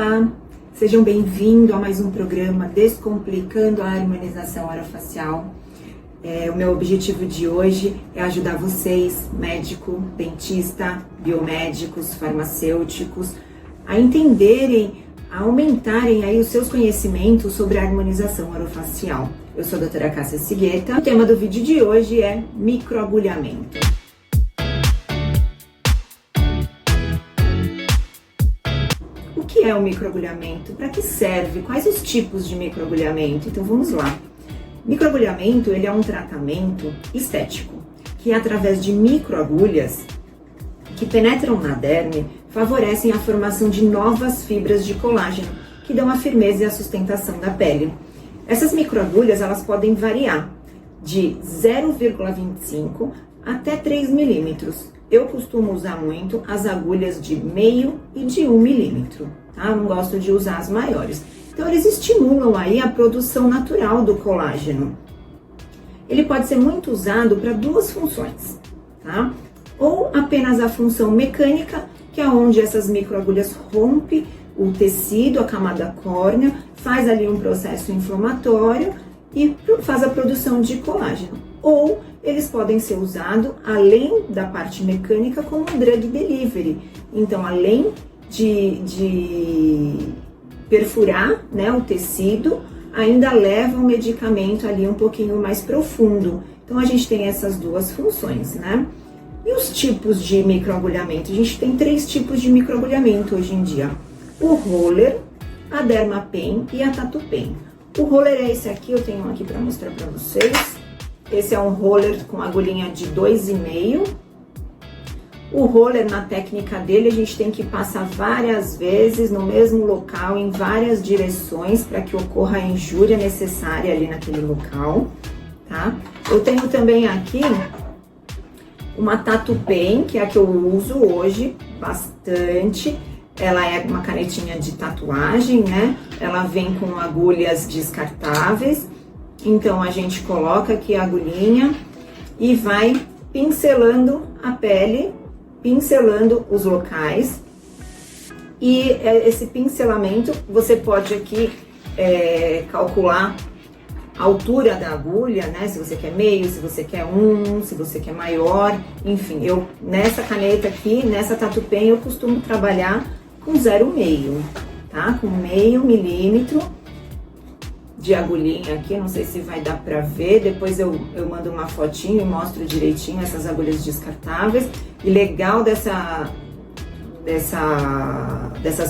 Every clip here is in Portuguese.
Olá, sejam bem-vindos a mais um programa Descomplicando a Harmonização Orofacial. O meu objetivo de hoje é ajudar vocês, médico, dentista, biomédicos, farmacêuticos, a entenderem, a aumentarem aí os seus conhecimentos sobre a harmonização orofacial. Eu sou a doutora Cássia Sigueta. O tema do vídeo de hoje é microagulhamento. O que é o microagulhamento? Para que serve? Quais os tipos de microagulhamento? Então vamos lá. Microagulhamento, ele é um tratamento estético que através de microagulhas que penetram na derme favorecem a formação de novas fibras de colágeno que dão a firmeza e a sustentação da pele. Essas microagulhas, elas podem variar de 0,25 até 3 milímetros. Eu costumo usar muito as agulhas de meio e de 1 milímetro, tá? Não gosto de usar as maiores. Então, eles estimulam aí a produção natural do colágeno. Ele pode ser muito usado para duas funções, tá? Ou apenas a função mecânica, que é onde essas microagulhas rompem o tecido, a camada córnea, faz ali um processo inflamatório e faz a produção de colágeno. Ou eles podem ser usados, além da parte mecânica, como um drug delivery. Então, além de perfurar, né, o tecido, ainda leva o medicamento ali um pouquinho mais profundo. Então, a gente tem essas duas funções, né? E os tipos de microagulhamento? A gente tem 3 tipos de microagulhamento hoje em dia. O roller, a dermapen e a tattoo pen. O roller é esse aqui, eu tenho um aqui para mostrar para vocês. Esse é um roller com agulhinha de 2,5. O roller, na técnica dele, a gente tem que passar várias vezes no mesmo local, em várias direções, para que ocorra a injúria necessária ali naquele local, tá? Eu tenho também aqui uma tattoo pen, que é a que eu uso hoje bastante. Ela é uma canetinha de tatuagem, né? Ela vem com agulhas descartáveis. Então, a gente coloca aqui a agulhinha e vai pincelando a pele, pincelando os locais. E esse pincelamento, você pode aqui calcular a altura da agulha, né? Se você quer meio, se você quer se você quer maior. Enfim, eu nessa caneta aqui, nessa tattoo pen, eu costumo trabalhar com 0,5, tá? Com meio milímetro de agulhinha aqui, não sei se vai dar pra ver, depois eu mando uma fotinho e mostro direitinho essas agulhas descartáveis. E legal dessas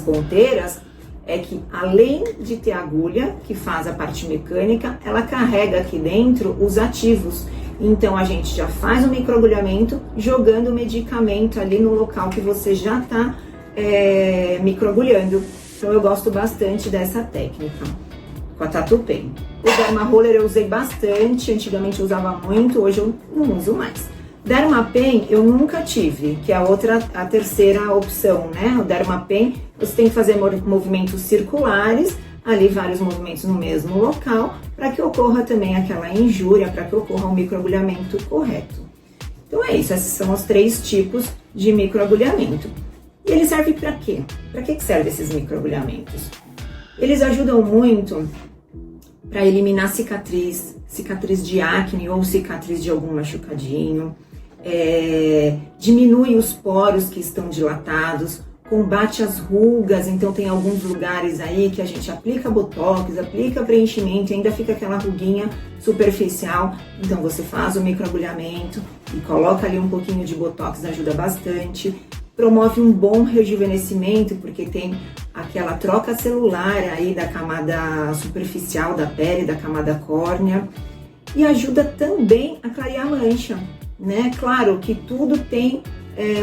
ponteiras é que, além de ter agulha, que faz a parte mecânica, ela carrega aqui dentro os ativos. Então, a gente já faz o microagulhamento jogando o medicamento ali no local que você já tá microagulhando. Então, eu gosto bastante dessa técnica com a tattoo pen. O derma roller eu usei bastante, antigamente eu usava muito, hoje eu não uso mais. Dermapen eu nunca tive, que é a terceira opção, né? O dermapen, você tem que fazer movimentos circulares, ali vários movimentos no mesmo local, para que ocorra também aquela injúria, para que ocorra um microagulhamento correto. Então é isso, esses são os 3 tipos de microagulhamento. E ele serve para quê? Para que servem esses microagulhamentos? Eles ajudam muito para eliminar cicatriz de acne ou cicatriz de algum machucadinho, diminui os poros que estão dilatados, combate as rugas. Então tem alguns lugares aí que a gente aplica botox, aplica preenchimento e ainda fica aquela ruguinha superficial. Então você faz o microagulhamento e coloca ali um pouquinho de botox, ajuda bastante. Promove um bom rejuvenescimento, porque tem aquela troca celular aí da camada superficial da pele, da camada córnea, e ajuda também a clarear a mancha, né? Claro que tudo tem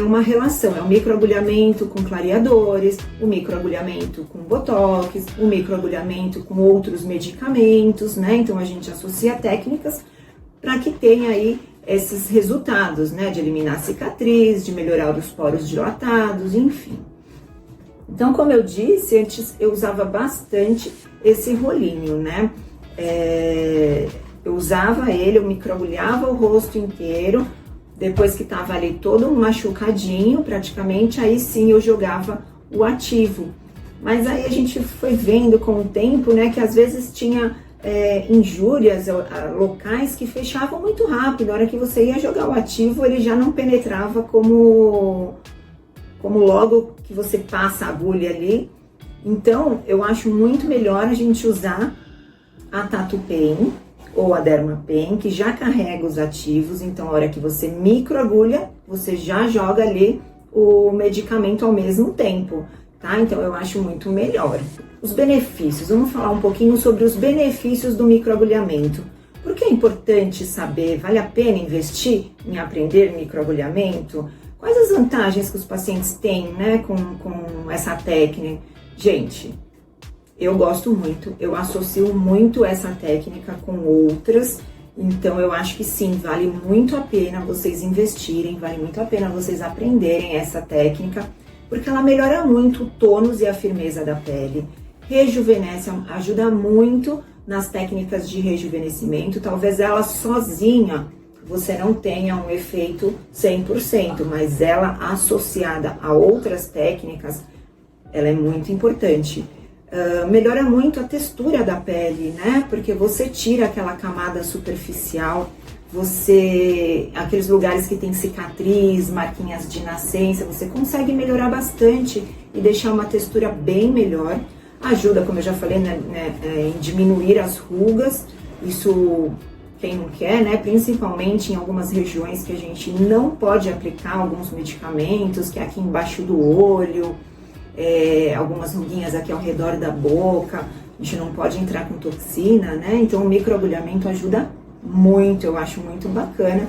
uma relação, é o microagulhamento com clareadores, o microagulhamento com botox, o microagulhamento com outros medicamentos, né? Então a gente associa técnicas para que tenha aí esses resultados, né? De eliminar cicatriz, de melhorar os poros dilatados, enfim. Então, como eu disse, antes eu usava bastante esse rolinho, né? Eu usava ele, eu microagulhava o rosto inteiro, depois que tava ali todo machucadinho, praticamente, aí sim eu jogava o ativo. Mas aí a gente foi vendo com o tempo, né, que às vezes tinha injúrias, locais que fechavam muito rápido. Na hora que você ia jogar o ativo, ele já não penetrava como logo que você passa a agulha ali. Então, eu acho muito melhor a gente usar a Tattoo Pen ou a Dermapen, que já carrega os ativos. Então, na hora que você microagulha, você já joga ali o medicamento ao mesmo tempo, tá? Então, eu acho muito melhor. Os benefícios, vamos falar um pouquinho sobre os benefícios do microagulhamento. Por que é importante saber? Vale a pena investir em aprender microagulhamento? Quais as vantagens que os pacientes têm, né, com essa técnica? Gente, eu gosto muito, eu associo muito essa técnica com outras, então eu acho que sim, vale muito a pena vocês investirem, vale muito a pena vocês aprenderem essa técnica, porque ela melhora muito o tônus e a firmeza da pele, rejuvenesce, ajuda muito nas técnicas de rejuvenescimento. Talvez ela sozinha você não tenha um efeito 100%, mas ela associada a outras técnicas, ela é muito importante. Melhora muito a textura da pele, né? Porque você tira aquela camada superficial, aqueles lugares que tem cicatriz, marquinhas de nascença, você consegue melhorar bastante e deixar uma textura bem melhor. Ajuda, como eu já falei, em diminuir as rugas, isso quem não quer, né? Principalmente em algumas regiões que a gente não pode aplicar alguns medicamentos, que é aqui embaixo do olho, algumas ruguinhas aqui ao redor da boca, a gente não pode entrar com toxina, né? Então o microagulhamento ajuda muito, eu acho muito bacana.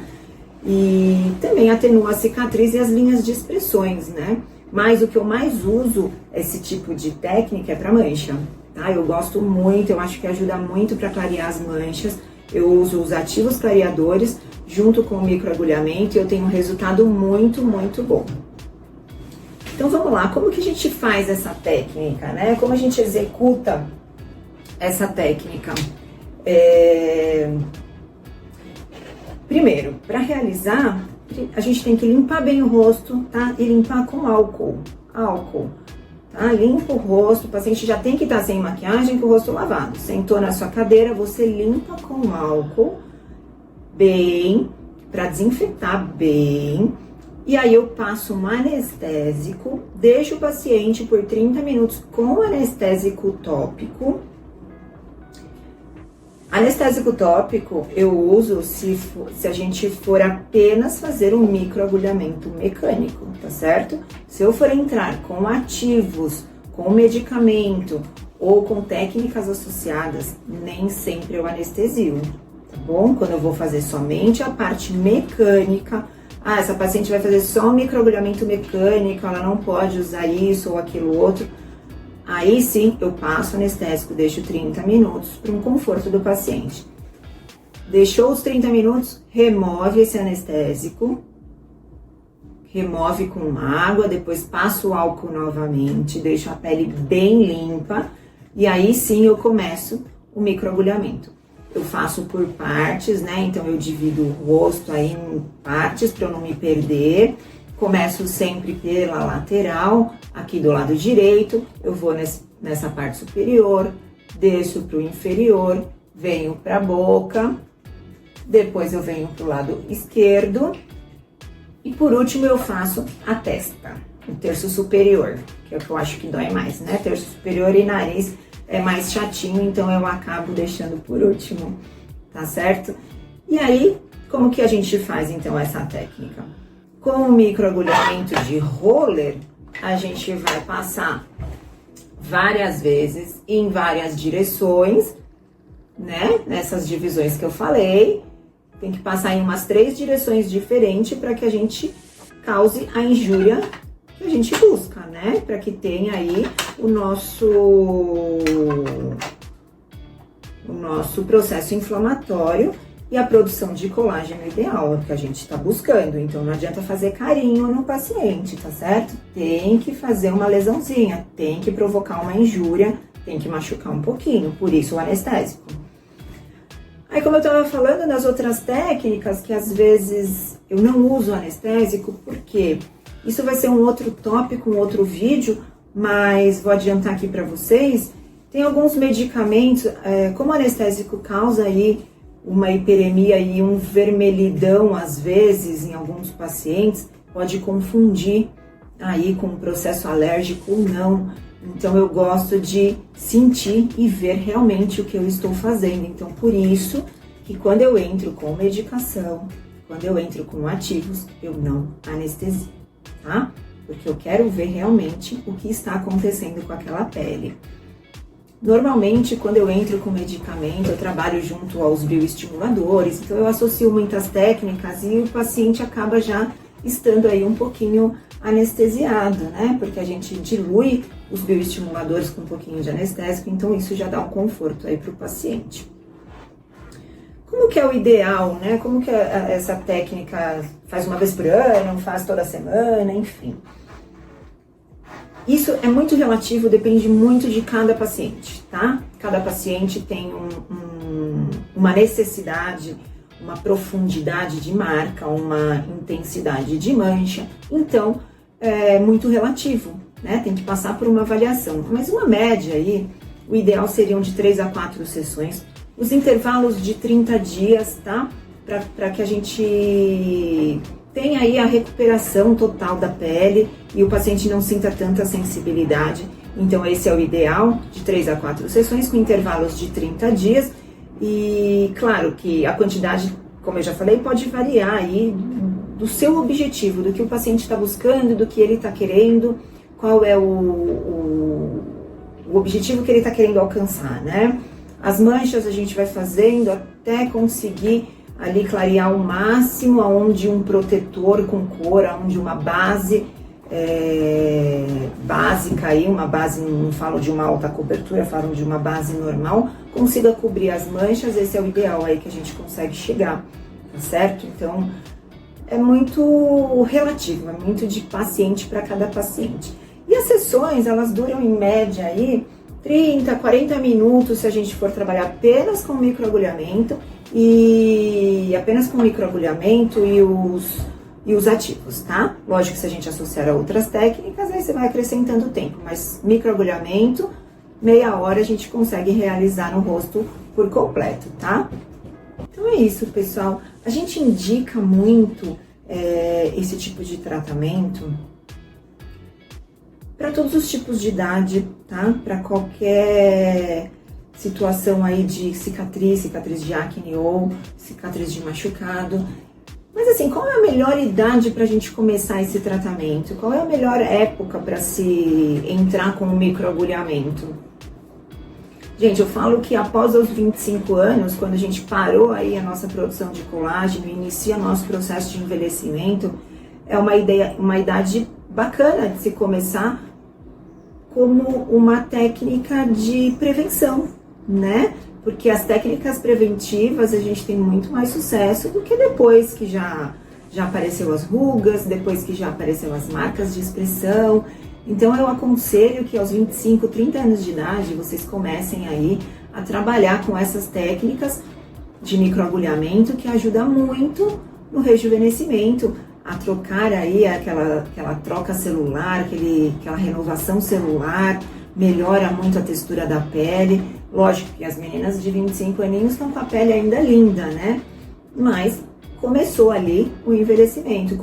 E também atenua a cicatriz e as linhas de expressões, né? Mas o que eu mais uso, esse tipo de técnica, é para mancha, tá? Eu gosto muito, eu acho que ajuda muito para clarear as manchas. Eu uso os ativos clareadores junto com o microagulhamento e eu tenho um resultado muito, muito bom. Então vamos lá, como que a gente faz essa técnica, né? Como a gente executa essa técnica? Primeiro, para realizar, a gente tem que limpar bem o rosto, tá? E limpar com álcool, tá? Limpa o rosto, o paciente já tem que estar sem maquiagem, com o rosto lavado. Sentou na sua cadeira, você limpa com álcool, bem, para desinfetar bem. E aí eu passo um anestésico, deixo o paciente por 30 minutos com anestésico tópico. Anestésico tópico eu uso se a gente for apenas fazer um microagulhamento mecânico, tá certo? Se eu for entrar com ativos, com medicamento ou com técnicas associadas, nem sempre eu anestesio, tá bom? Quando eu vou fazer somente a parte mecânica, essa paciente vai fazer só um microagulhamento mecânico, ela não pode usar isso ou aquilo outro. Aí sim, eu passo anestésico, deixo 30 minutos para um conforto do paciente. Deixou os 30 minutos, remove esse anestésico, remove com água, depois passo o álcool novamente, deixo a pele bem limpa e aí sim eu começo o microagulhamento. Eu faço por partes, né? Então eu divido o rosto aí em partes para eu não me perder. Começo sempre pela lateral, aqui do lado direito, eu vou nessa parte superior, desço para o inferior, venho para a boca, depois eu venho para o lado esquerdo e por último eu faço a testa, o terço superior, que é o que eu acho que dói mais, né? Terço superior e nariz é mais chatinho, então eu acabo deixando por último, tá certo? E aí, como que a gente faz então essa técnica? Com o microagulhamento de roller, a gente vai passar várias vezes em várias direções, né? Nessas divisões que eu falei, tem que passar em umas 3 direções diferentes para que a gente cause a injúria que a gente busca, né? Para que tenha aí o nosso processo inflamatório e a produção de colágeno ideal, é o que a gente está buscando. Então não adianta fazer carinho no paciente, tá certo? Tem que fazer uma lesãozinha, tem que provocar uma injúria, tem que machucar um pouquinho, por isso o anestésico. Aí, como eu estava falando nas outras técnicas, que às vezes eu não uso anestésico, porque isso vai ser um outro tópico, um outro vídeo, mas vou adiantar aqui para vocês. Tem alguns medicamentos, como anestésico causa aí uma hiperemia e um vermelhidão às vezes em alguns pacientes, pode confundir aí com um processo alérgico ou não. Então eu gosto de sentir e ver realmente o que eu estou fazendo. Então por isso que quando eu entro com medicação, quando eu entro com ativos, eu não anestesio, tá? Porque eu quero ver realmente o que está acontecendo com aquela pele. Normalmente, quando eu entro com medicamento, eu trabalho junto aos bioestimuladores, então eu associo muitas técnicas e o paciente acaba já estando aí um pouquinho anestesiado, né? Porque a gente dilui os bioestimuladores com um pouquinho de anestésico, então isso já dá um conforto aí para o paciente. Como que é o ideal, né? Como que essa técnica faz uma vez por ano, faz toda semana, enfim. Isso é muito relativo, depende muito de cada paciente, tá? Cada paciente tem uma necessidade, uma profundidade de marca, uma intensidade de mancha, então é muito relativo, né? Tem que passar por uma avaliação, mas uma média aí, o ideal seriam de 3 a 4 sessões, os intervalos de 30 dias, tá? Para que a gente tenha aí a recuperação total da pele e o paciente não sinta tanta sensibilidade. Então esse é o ideal, de 3 a 4 sessões com intervalos de 30 dias. E claro que a quantidade, como eu já falei, pode variar aí do seu objetivo, do que o paciente está buscando, do que ele está querendo, qual é o objetivo que ele está querendo alcançar, né? As manchas a gente vai fazendo até conseguir ali clarear o máximo, aonde um protetor com cor, aonde uma base básica aí, uma base, não falo de uma alta cobertura, falo de uma base normal, consiga cobrir as manchas. Esse é o ideal aí que a gente consegue chegar, tá certo? Então é muito relativo, é muito de paciente para cada paciente. E as sessões, elas duram em média aí 30, 40 minutos se a gente for trabalhar apenas com microagulhamento e apenas com microagulhamento e os ativos, tá? Lógico que se a gente associar a outras técnicas, aí você vai acrescentando tempo, mas microagulhamento, meia hora a gente consegue realizar no rosto por completo, tá? Então é isso, pessoal. A gente indica muito esse tipo de tratamento para todos os tipos de idade, tá? Para qualquer situação aí de cicatriz de acne ou cicatriz de machucado. Mas assim, qual é a melhor idade para a gente começar esse tratamento? Qual é a melhor época para se entrar com o microagulhamento? Gente, eu falo que após os 25 anos, quando a gente parou aí a nossa produção de colágeno, inicia nosso processo de envelhecimento, é uma idade bacana de se começar como uma técnica de prevenção, né? Porque as técnicas preventivas a gente tem muito mais sucesso do que depois que já apareceu as rugas, depois que já apareceu as marcas de expressão. Então eu aconselho que aos 25, 30 anos de idade vocês comecem aí a trabalhar com essas técnicas de microagulhamento que ajuda muito no rejuvenescimento, a trocar aí aquela troca celular, aquela renovação celular, melhora muito a textura da pele. Lógico que as meninas de 25 aninhos estão com a pele ainda linda, né? Mas começou ali o envelhecimento,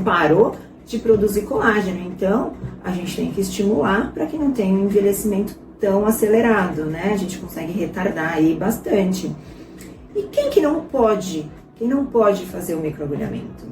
parou de produzir colágeno. Então, a gente tem que estimular para que não tenha um envelhecimento tão acelerado, né? A gente consegue retardar aí bastante. E quem que não pode? Quem não pode fazer o microagulhamento?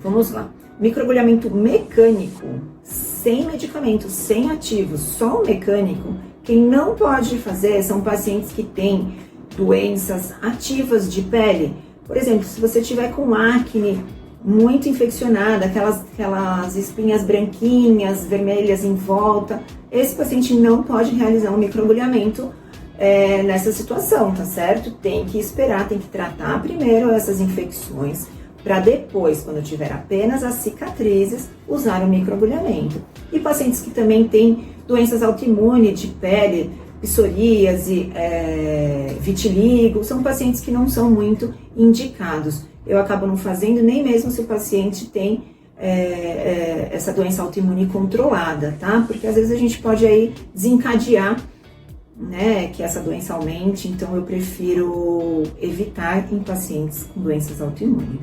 Vamos lá. Microagulhamento mecânico, sem medicamento, sem ativos, só o mecânico. Quem não pode fazer são pacientes que têm doenças ativas de pele. Por exemplo, se você tiver com acne muito infeccionada, aquelas espinhas branquinhas, vermelhas em volta, esse paciente não pode realizar um microagulhamento nessa situação, tá certo? Tem que esperar, tem que tratar primeiro essas infecções, para depois, quando tiver apenas as cicatrizes, usar o microagulhamento. E pacientes que também têm doenças autoimunes de pele, psoríase, vitiligo, são pacientes que não são muito indicados. Eu acabo não fazendo nem mesmo se o paciente tem essa doença autoimune controlada, tá? Porque às vezes a gente pode aí desencadear, né, que essa doença aumente, então eu prefiro evitar em pacientes com doenças autoimunes.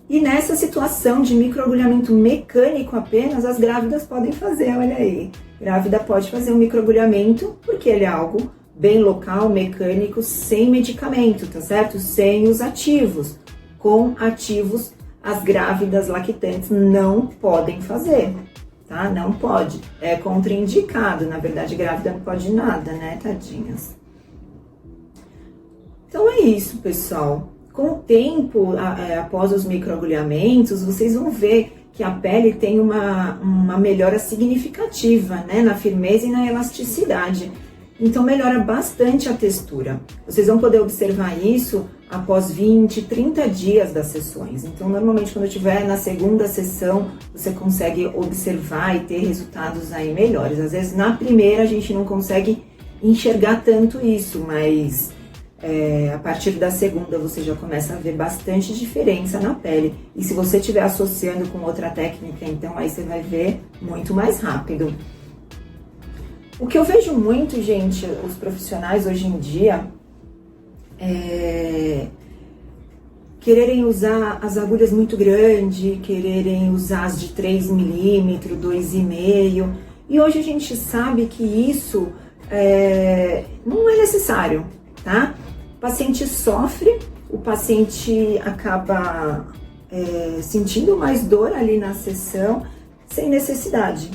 E nessa situação de microagulhamento mecânico apenas, as grávidas podem fazer, olha aí. Grávida pode fazer um microagulhamento porque ele é algo bem local, mecânico, sem medicamento, tá certo? Sem os ativos. Com ativos, as grávidas lactantes não podem fazer, tá? Não pode. É contraindicado. Na verdade, grávida não pode nada, né, tadinhas? Então é isso, pessoal. Com o tempo, após os microagulhamentos, vocês vão ver que a pele tem uma melhora significativa, né, na firmeza e na elasticidade. Então melhora bastante a textura. Vocês vão poder observar isso após 20, 30 dias das sessões. Então normalmente quando estiver na segunda sessão, você consegue observar e ter resultados aí melhores. Às vezes na primeira a gente não consegue enxergar tanto isso, mas a partir da segunda você já começa a ver bastante diferença na pele. E se você estiver associando com outra técnica, então aí você vai ver muito mais rápido. O que eu vejo muito, gente, os profissionais hoje em dia, quererem usar as agulhas muito grandes, quererem usar as de 3 milímetros, 2,5. E hoje a gente sabe que isso não é necessário, tá? O paciente sofre, o paciente acaba sentindo mais dor ali na sessão, sem necessidade,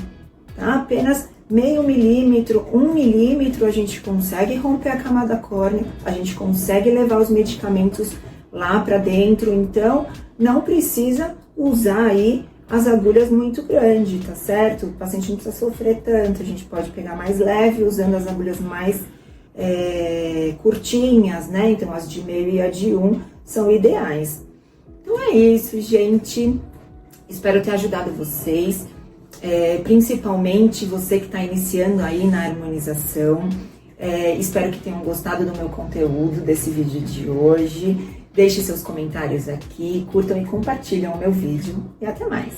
tá? Apenas meio milímetro, 1 milímetro, a gente consegue romper a camada córnea, a gente consegue levar os medicamentos lá para dentro, então não precisa usar aí as agulhas muito grandes, tá certo? O paciente não precisa sofrer tanto, a gente pode pegar mais leve usando as agulhas mais curtinhas, né? Então as de meio e a de 1 são ideais. Então é isso, gente. Espero ter ajudado vocês. Principalmente você que está iniciando aí na harmonização. Espero que tenham gostado do meu conteúdo, desse vídeo de hoje. Deixe seus comentários aqui, curtam e compartilham o meu vídeo e até mais!